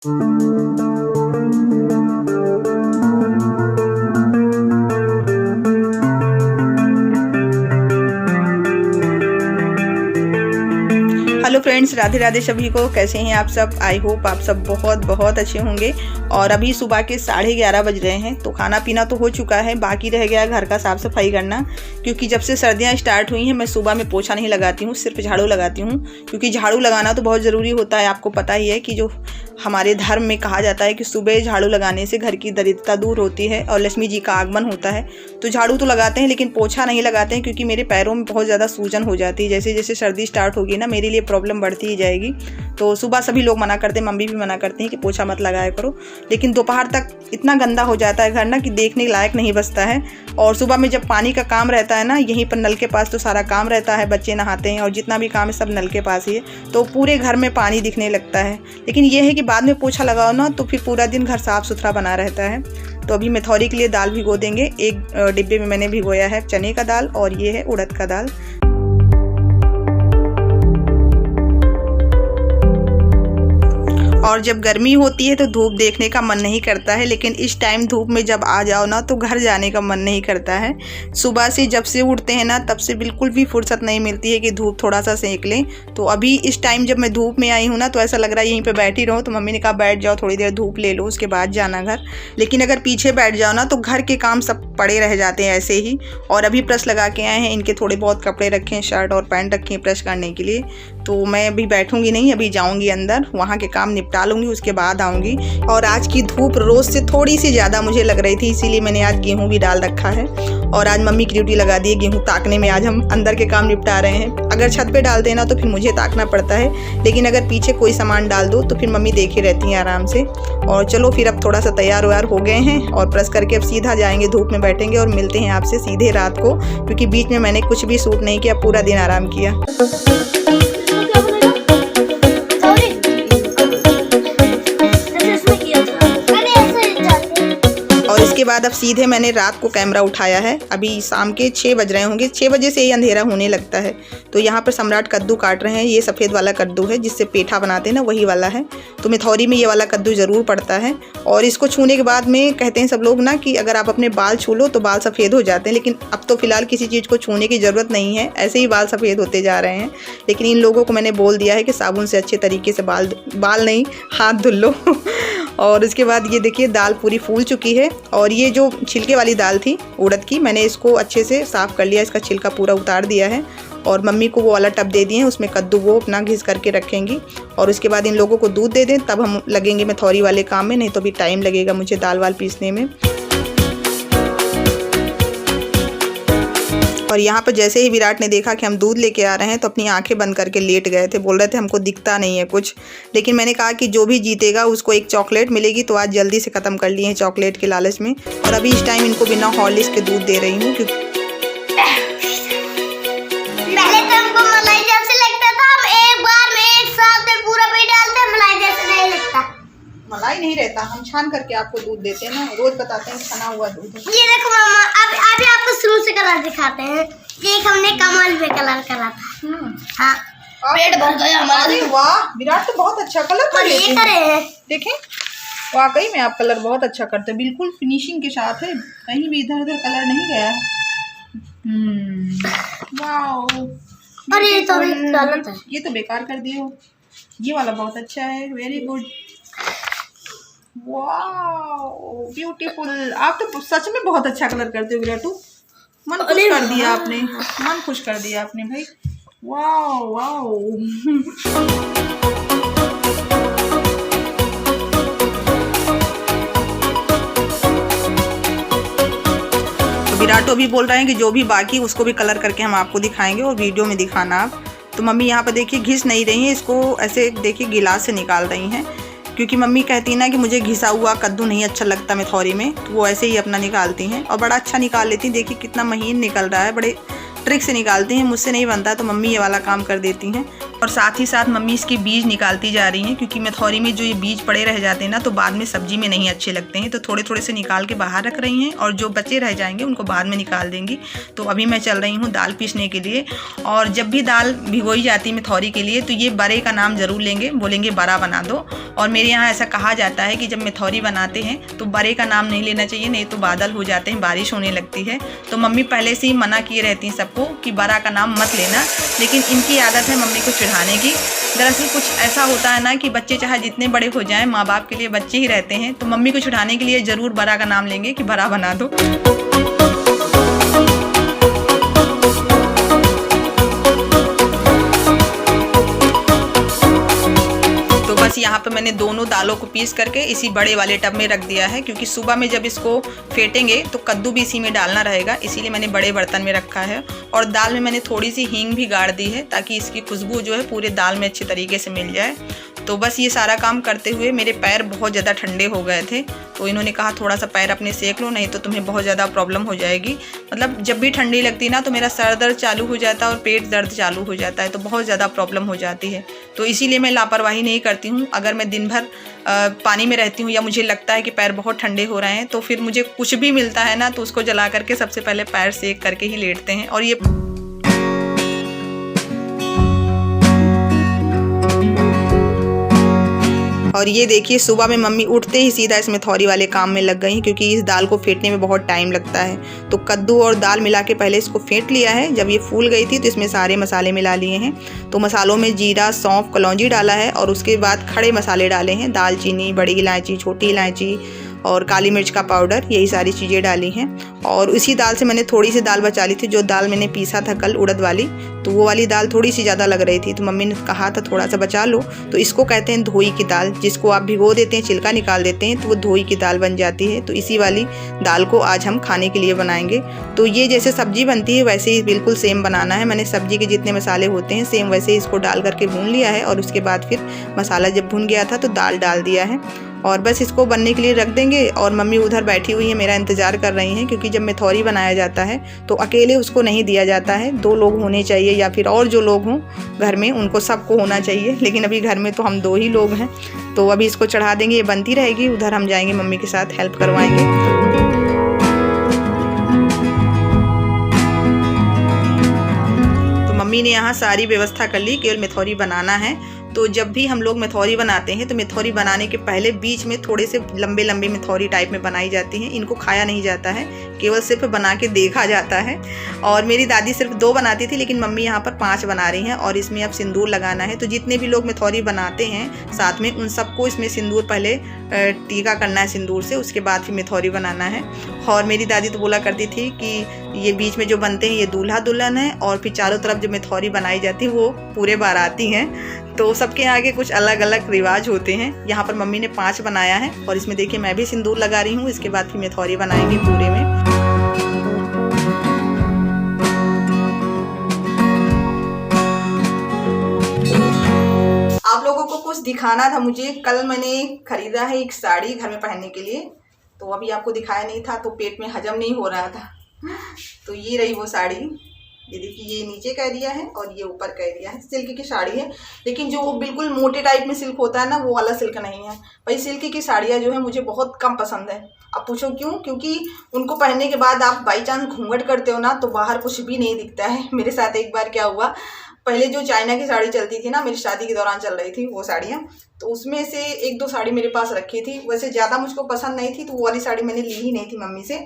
Hello friends, Radhe Radhe सभी को। कैसे हैं आप सब? आई होप आप सब बहुत बहुत अच्छे होंगे। और अभी सुबह के 11:30 बज रहे हैं, तो खाना पीना तो हो चुका है, बाकी रह गया घर का साफ़ सफाई करना। क्योंकि जब से सर्दियां स्टार्ट हुई हैं मैं सुबह में पोछा नहीं लगाती हूँ, सिर्फ झाड़ू लगाती हूँ। क्योंकि झाड़ू लगाना तो बहुत ज़रूरी होता है। आपको पता ही है कि जो हमारे धर्म में कहा जाता है कि सुबह झाड़ू लगाने से घर की दरिद्रता दूर होती है और लक्ष्मी जी का आगमन होता है। तो झाड़ू तो लगाते हैं लेकिन पोछा नहीं लगाते हैं, क्योंकि मेरे पैरों में बहुत ज़्यादा सूजन हो जाती है। जैसे जैसे सर्दी स्टार्ट होगी ना, मेरे लिए प्रॉब्लम बढ़ती ही जाएगी। तो सुबह सभी लोग मना करते हैं, मम्मी भी मना करती हैं कि पोछा मत लगाया करो। लेकिन दोपहर तक इतना गंदा हो जाता है घर ना कि देखने लायक नहीं बचता है। और सुबह में जब पानी का काम रहता है ना, यहीं पर नल के पास तो सारा काम रहता है, बच्चे नहाते हैं और जितना भी काम है सब नल के पास ही है, तो पूरे घर में पानी दिखने लगता है। लेकिन ये है कि बाद में पोछा लगाओ ना तो फिर पूरा दिन घर साफ़ सुथरा बना रहता है। तो अभी मेथौरी के लिए दाल भिगो देंगे। एक डिब्बे में मैंने भिगोया है चने का दाल और ये है उड़द का दाल। और जब गर्मी होती है तो धूप देखने का मन नहीं करता है, लेकिन इस टाइम धूप में जब आ जाओ ना तो घर जाने का मन नहीं करता है। सुबह से जब से उठते हैं ना तब से बिल्कुल भी फुर्सत नहीं मिलती है कि धूप थोड़ा सा सेंक लें। तो अभी इस टाइम जब मैं धूप में आई हूँ ना तो ऐसा लग रहा है यहीं पे बैठी रहूँ। तो मम्मी ने कहा बैठ जाओ, थोड़ी देर धूप ले लो, उसके बाद जाना घर। लेकिन अगर पीछे बैठ जाओ ना तो घर के काम सब पड़े रह जाते हैं ऐसे ही। और अभी प्रेस लगा के आए हैं, इनके थोड़े बहुत कपड़े रखे हैं, शर्ट और पैंट रखे हैं प्रेस करने के लिए। तो मैं अभी बैठूंगी नहीं, अभी जाऊंगी अंदर, वहाँ के काम निपटा लूँगी, उसके बाद आऊँगी। और आज की धूप रोज़ से थोड़ी सी ज़्यादा मुझे लग रही थी, इसीलिए मैंने आज गेहूँ भी डाल रखा है। और आज मम्मी की ड्यूटी लगा दी है गेहूँ ताकने में। आज हम अंदर के काम निपटा रहे हैं। अगर छत पे डाल देना तो फिर मुझे ताकना पड़ता है, लेकिन अगर पीछे कोई सामान डाल दो तो फिर मम्मी देखे रहती हैं आराम से। और चलो फिर अब थोड़ा सा तैयार व्यार हो गए हैं और प्रेस करके अब सीधा जाएंगे, धूप में बैठेंगे और मिलते हैं आपसे सीधे रात को। क्योंकि बीच में मैंने कुछ भी शूट नहीं किया, पूरा दिन आराम किया। और इसके बाद अब सीधे मैंने रात को कैमरा उठाया है। अभी शाम के 6 बज रहे होंगे, 6 बजे से ही अंधेरा होने लगता है। तो यहाँ पर सम्राट कद्दू काट रहे हैं। ये सफ़ेद वाला कद्दू है जिससे पेठा बनाते हैं ना, वही वाला है। तो मेथौरी में ये वाला कद्दू ज़रूर पड़ता है। और इसको छूने के बाद में कहते हैं सब लोग ना कि अगर आप अपने बाल छू लो तो बाल सफ़ेद हो जाते हैं। लेकिन अब तो फ़िलहाल किसी चीज़ को छूने की ज़रूरत नहीं है, ऐसे ही बाल सफ़ेद होते जा रहे हैं। लेकिन इन लोगों को मैंने बोल दिया है कि साबुन से अच्छे तरीके से बाल नहीं, हाथ धुल लो। और उसके बाद ये देखिए दाल पूरी फूल चुकी है। और ये जो छिलके वाली दाल थी उड़द की, मैंने इसको अच्छे से साफ़ कर लिया, इसका छिलका पूरा उतार दिया है। और मम्मी को वो वाला टब दे दिए हैं, उसमें कद्दू वो अपना घिस करके रखेंगी। और उसके बाद इन लोगों को दूध दे दें, तब हम लगेंगे मेथौरी वाले काम में, नहीं तो भी टाइम लगेगा मुझे दाल वाल पीसने में। और यहाँ पर जैसे ही विराट ने देखा कि हम दूध लेके आ रहे हैं तो अपनी आंखें बंद करके लेट गए थे, बोल रहे थे हमको दिखता नहीं है कुछ। लेकिन मैंने कहा कि जो भी जीतेगा उसको एक चॉकलेट मिलेगी, तो आज जल्दी से ख़त्म कर लिए हैं चॉकलेट के लालच में। और अभी इस टाइम इनको बिना हॉर्लिक्स के दूध दे रही हूँ। क्योंकि पहले तो हमको मलाई जैसे लगता था, हम एक बार में एक साथ में पूरा पी डालते हैं, मलाई जैसे नहीं लगता। मलाई नहीं रहता, हम छान करके आपको दूध देते हैं ना, रोज बताते हैं छना हुआ दूध। ये देखो मामा, अभी आपको शुरू से कलर दिखाते हैं। ये हमने कमल पे कलर करा था। हाँ, पेट भर गया हमारा। अरे वाह, विराट तो बहुत अच्छा कलर कर लेते हैं। देखें, वाकई में आप कलर बहुत अच्छा करते हैं, बिल्कुल फिनिशिंग के साथ है, कहीं भी इधर उधर कलर नहीं गया है। वाओ, और ये तो गलत है, ये तो बेकार कर दिए हो। ये वाला बहुत अच्छा है, वेरी गुड, वाओ ब्यूटीफुल। आप तो सच में बहुत अच्छा कलर करते हो विराटू, मन खुश कर दिया आपने, मन खुश कर दिया आपने भाई। Wow wow. विराटो भी बोल रहे हैं कि जो भी बाकी उसको भी कलर करके हम आपको दिखाएंगे और वीडियो में दिखाना आप। तो मम्मी यहाँ पर देखिए घिस नहीं रही हैं, इसको ऐसे देखिए गिलास से निकाल रही हैं। क्योंकि मम्मी कहती है ना कि मुझे घिसा हुआ कद्दू नहीं अच्छा लगता मेथौरी में, तो वो ऐसे ही अपना निकालती हैं और बड़ा अच्छा निकाल लेती हैं। देखिए कितना महीन निकल रहा है, बड़े ट्रिक से निकालती हैं, मुझसे नहीं बनता तो मम्मी ये वाला काम कर देती हैं। और साथ ही साथ मम्मी इसके बीज निकालती जा रही हैं, क्योंकि मेथौरी में जो ये बीज पड़े रह जाते हैं ना तो बाद में सब्जी में नहीं अच्छे लगते हैं, तो थोड़े थोड़े से निकाल के बाहर रख रही हैं और जो बचे रह जाएंगे उनको बाद में निकाल देंगी। तो अभी मैं चल रही हूँ दाल पीसने के लिए। और जब भी दाल भिगोई जाती है मेथौरी के लिए तो ये बड़े का नाम ज़रूर लेंगे, बोलेंगे बड़ा बना दो। और मेरे यहाँ ऐसा कहा जाता है कि जब मेथौरी बनाते हैं तो बड़े का नाम नहीं लेना चाहिए, नहीं तो बादल हो जाते हैं, बारिश होने लगती है। तो मम्मी पहले से ही मना किए रहती हैं सबको कि बड़ा का नाम मत लेना, लेकिन इनकी आदत है मम्मी को चिढ़ाने की। दरअसल कुछ ऐसा होता है ना कि बच्चे चाहे जितने बड़े हो जाएं, माँ बाप के लिए बच्चे ही रहते हैं, तो मम्मी को चिढ़ाने के लिए ज़रूर बड़ा का नाम लेंगे कि बड़ा बना दो। बस यहाँ पे मैंने दोनों दालों को पीस करके इसी बड़े वाले टब में रख दिया है, क्योंकि सुबह में जब इसको फेंटेंगे तो कद्दू भी इसी में डालना रहेगा, इसीलिए मैंने बड़े बर्तन में रखा है। और दाल में मैंने थोड़ी सी हींग भी गाड़ दी है ताकि इसकी खुशबू जो है पूरे दाल में अच्छे तरीके से मिल जाए। तो बस ये सारा काम करते हुए मेरे पैर बहुत ज़्यादा ठंडे हो गए थे, तो इन्होंने कहा थोड़ा सा पैर अपने सेक लो, नहीं तो तुम्हें बहुत ज़्यादा प्रॉब्लम हो जाएगी। मतलब जब भी ठंडी लगती ना तो मेरा सर दर्द चालू हो जाता है और पेट दर्द चालू हो जाता है, तो बहुत ज़्यादा प्रॉब्लम हो जाती है। तो इसीलिए मैं लापरवाही नहीं करती हूँ। अगर मैं दिन भर पानी में रहती हूँ या मुझे लगता है कि पैर बहुत ठंडे हो रहे हैं तो फिर मुझे कुछ भी मिलता है ना तो उसको जला करके सबसे पहले पैर सेक करके ही लेटते हैं। और ये देखिए सुबह में मम्मी उठते ही सीधा इस मेथौरी वाले काम में लग गई, क्योंकि इस दाल को फेंटने में बहुत टाइम लगता है। तो कद्दू और दाल मिला के पहले इसको फेंट लिया है। जब ये फूल गई थी तो इसमें सारे मसाले मिला लिए हैं। तो मसालों में जीरा, सौंफ, कलौंजी डाला है और उसके बाद खड़े मसाले डाले हैं, दालचीनी, बड़ी इलायची, छोटी इलायची और काली मिर्च का पाउडर, यही सारी चीज़ें डाली हैं। और उसी दाल से मैंने थोड़ी सी दाल बचा ली थी, जो दाल मैंने पीसा था कल उड़द वाली, तो वो वाली दाल थोड़ी सी ज़्यादा लग रही थी, तो मम्मी ने कहा था थोड़ा सा बचा लो। तो इसको कहते हैं धोई की दाल, जिसको आप भिगो देते हैं, छिलका निकाल देते हैं तो वो धोई की दाल बन जाती है। तो इसी वाली दाल को आज हम खाने के लिए बनाएंगे। तो ये जैसे सब्जी बनती है वैसे ही बिल्कुल सेम बनाना है। मैंने सब्जी के जितने मसाले होते हैं सेम वैसे ही इसको डाल करके भून लिया है, और उसके बाद फिर मसाला जब भुन गया था तो दाल डाल दिया है और बस इसको बनने के लिए रख देंगे। और मम्मी उधर बैठी हुई है, मेरा इंतज़ार कर रही हैं, क्योंकि जब मेथौरी बनाया जाता है तो अकेले उसको नहीं दिया जाता है, 2 लोग होने चाहिए या फिर और जो लोग हों घर में उनको सबको होना चाहिए। लेकिन अभी घर में तो हम 2 ही लोग हैं, तो अभी इसको चढ़ा देंगे, ये बनती रहेगी। उधर हम जाएंगे मम्मी के साथ हेल्प करवाएंगे। तो मम्मी ने यहाँ सारी व्यवस्था कर ली, केवल मेथौरी बनाना है। तो जब भी हम लोग मेथौरी बनाते हैं तो मेथौरी बनाने के पहले बीच में थोड़े से लंबे लंबे मेथौरी टाइप में बनाई जाती हैं। इनको खाया नहीं जाता है, केवल सिर्फ बना के देखा जाता है। और मेरी दादी सिर्फ 2 बनाती थी, लेकिन मम्मी यहाँ पर 5 बना रही हैं। और इसमें अब सिंदूर लगाना है, तो जितने भी लोग मेथौरी बनाते हैं साथ में उन सबको इसमें सिंदूर पहले टीका करना है सिंदूर से, उसके बाद फिर मेथौरी बनाना है। और मेरी दादी तो बोला करती थी कि ये बीच में जो बनते हैं ये दूल्हा दुल्हन है, और फिर चारों तरफ जो मेथौरी बनाई जाती है वो पूरे बाराती हैं। तो सबके आगे कुछ अलग अलग रिवाज होते हैं। यहाँ पर मम्मी ने 5 बनाया है, और इसमें देखिए मैं भी सिंदूर लगा रही हूँ। इसके बाद फिर मेथौरी बनाएंगे पूरे में। आप लोगों को कुछ दिखाना था मुझे। कल मैंने खरीदा है एक साड़ी घर में पहनने के लिए, तो अभी आपको दिखाया नहीं था, तो पेट में हजम नहीं हो रहा था। तो ये रही वो साड़ी। ये देखिए, ये नीचे का एरिया है और ये ऊपर का एरिया है। सिल्क की साड़ी है, लेकिन जो वो बिल्कुल मोटे टाइप में सिल्क होता है ना, वो वाला सिल्क नहीं है भाई। सिल्क की साड़ियाँ जो है मुझे बहुत कम पसंद है। अब पूछो क्यों? क्योंकि उनको पहनने के बाद आप बाई चांस घूंघट करते हो ना तो बाहर कुछ भी नहीं दिखता है। मेरे साथ एक बार क्या हुआ, पहले जो चाइना की साड़ी चलती थी ना, मेरी शादी के दौरान चल रही थी वो साड़ियाँ, तो उसमें से 1-2 साड़ी मेरे पास रखी थी। वैसे ज़्यादा मुझको पसंद नहीं थी, तो वो वाली साड़ी मैंने ली ही नहीं थी मम्मी से।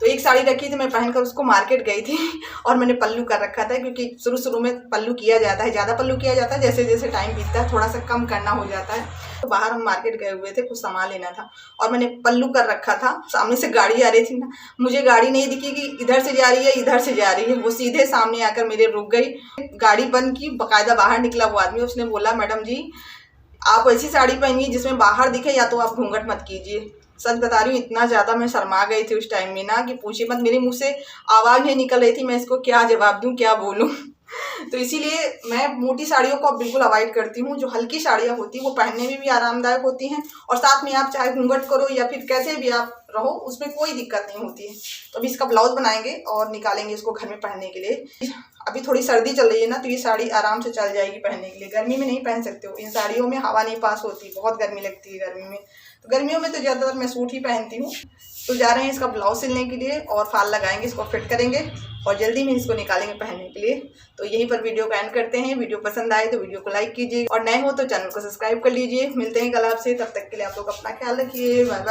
तो एक साड़ी रखी थी, मैं पहनकर उसको मार्केट गई थी और मैंने पल्लू कर रखा था, क्योंकि शुरू में पल्लू किया जाता है, ज़्यादा पल्लू किया जाता है, जैसे जैसे टाइम बीतता है थोड़ा सा कम करना हो जाता है। तो बाहर हम मार्केट गए हुए थे, कुछ सामान लेना था और मैंने पल्लू कर रखा था। सामने से गाड़ी आ रही थी ना, मुझे गाड़ी नहीं दिखी कि इधर से जा रही है इधर से जा रही है, वो सीधे सामने आकर मेरे रुक गई। गाड़ी बंद की, बाकायदा बाहर निकला वो आदमी, उसने बोला मैडम जी आप ऐसी साड़ी पहनिए जिसमें बाहर दिखे, या तो आप घूंघट मत कीजिए। सच बता रही हूँ, इतना ज़्यादा मैं शर्मा गई थी उस टाइम में ना कि पूछिए मत। मेरे मुंह से आवाज़ नहीं निकल रही थी, मैं इसको क्या जवाब दूँ, क्या बोलूँ। तो इसीलिए मैं मोटी साड़ियों को बिल्कुल अवॉइड करती हूँ। जो हल्की साड़ियाँ होती हैं वो पहनने में भी आरामदायक होती हैं, और साथ में आप चाहे घूंघट करो या फिर कैसे भी आप रहो, उसमें कोई दिक्कत नहीं होती है। तो अभी इसका ब्लाउज बनाएंगे और निकालेंगे इसको घर में पहनने के लिए। अभी थोड़ी सर्दी चल रही है ना, तो ये साड़ी आराम से चल जाएगी पहनने के लिए। गर्मी में नहीं पहन सकते हो, इन साड़ियों में हवा नहीं पास होती, बहुत गर्मी लगती है गर्मी में। तो गर्मियों में तो ज़्यादातर मैं सूट ही पहनती हूँ। तो जा रहे हैं इसका ब्लाउज सिलने के लिए और फाल लगाएंगे, इसको फिट करेंगे और जल्दी में इसको निकालेंगे पहनने के लिए। तो यहीं पर वीडियो को एंड करते हैं। वीडियो पसंद आए तो वीडियो को लाइक कीजिए और नए हो तो चैनल को सब्सक्राइब कर लीजिए। मिलते हैं कल आपसे, तब तक के लिए आप लोग अपना ख्याल रखिए। Bye bye.